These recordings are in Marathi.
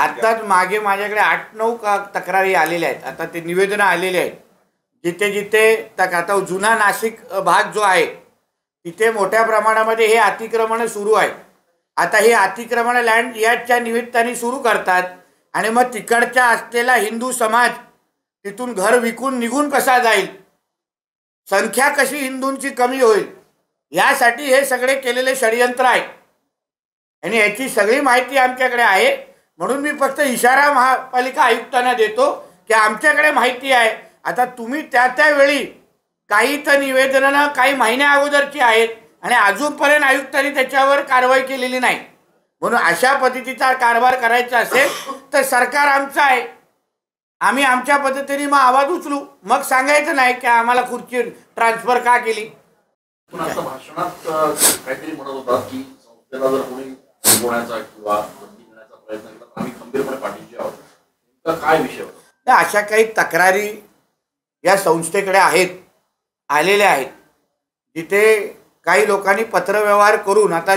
आत्ताच मागे माझ्याकडे 8-9 तक्रारी आलेल्या आहेत. आता ते निवेदनं आलेले आहेत. जिथे जिथे आता जुना नाशिक भाग जो आहे तिथे मोठ्या प्रमाणामध्ये हे अतिक्रमण सुरू आहे. आता हे अतिक्रमण लँड याच्या निमित्ताने सुरू करतात आणि मग तिकडच्या असलेला हिंदू समाज तिथून घर विकून निघून कसा जाईल, संख्या कशी हिंदूंची कमी होईल, यासाठी हे सगळे केलेले षडयंत्र आहे आणि याची सगळी माहिती आमच्याकडे आहे. म्हणून मी फक्त इशारा महापालिका आयुक्तांना देतो की आमच्याकडे माहिती आहे. आता तुम्ही त्यावेळी काही तर निवेदनं काही महिन्या अगोदरची आहेत आणि अजूनपर्यंत आयुक्तांनी त्याच्यावर कारवाई केलेली नाही. म्हणून अशा पद्धतीचा कारभार करायचा असेल तर सरकार आमचं आहे, आम्ही आमच्या पद्धतीने मग आवाज उचलू. मग सांगायचं नाही की आम्हाला खुर्ची ट्रान्सफर का केली. भाषणात काहीतरी म्हणत होता की संस्थेला जर कोणी थांबवण्याचा किंवा बंदी घेण्याचा प्रयत्न केला तर आम्ही खंबीरपणे पाठीशी आहोत. काय विषय होता? अशा काही तक्रारी या संस्थेकडे आलेल्या आहेत, जिथे काही लोकांनी पत्रव्यवहार करून, आता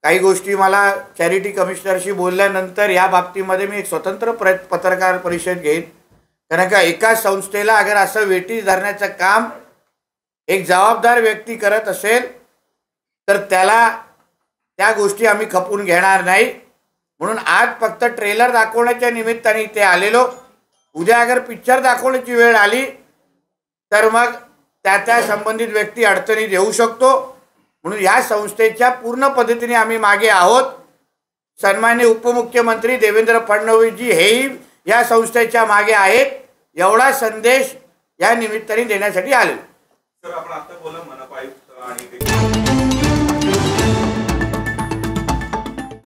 काही गोष्टी मला चॅरिटी कमिशनरशी बोलल्यानंतर या बाबतीमध्ये मी एक स्वतंत्र पत्रकार परिषद घेईन. कारण का एका संस्थेला अगर असं वेठी धरण्याचं काम एक जबाबदार व्यक्ती करत असेल तर त्याला त्या गोष्टी आम्ही खपून घेणार नाही. म्हणून आज फक्त ट्रेलर दाखवण्याच्या निमित्ताने इथे आलेलो. उद्या अगर पिक्चर दाखवण्याची वेळ आली तर मग त्या संबंधित व्यक्ती अडचणीत येऊ शकतो. म्हणून या संस्थेच्या पूर्ण पद्धतीने आम्ही मागे आहोत. सन्माननीय उपमुख्यमंत्री देवेंद्र फडणवीसजी हेही या संस्थेच्या मागे आहेत. एवढा संदेश या निमित्ताने देण्यासाठी आले. सर, आपण आता बोला मनपा आयुक्त आणि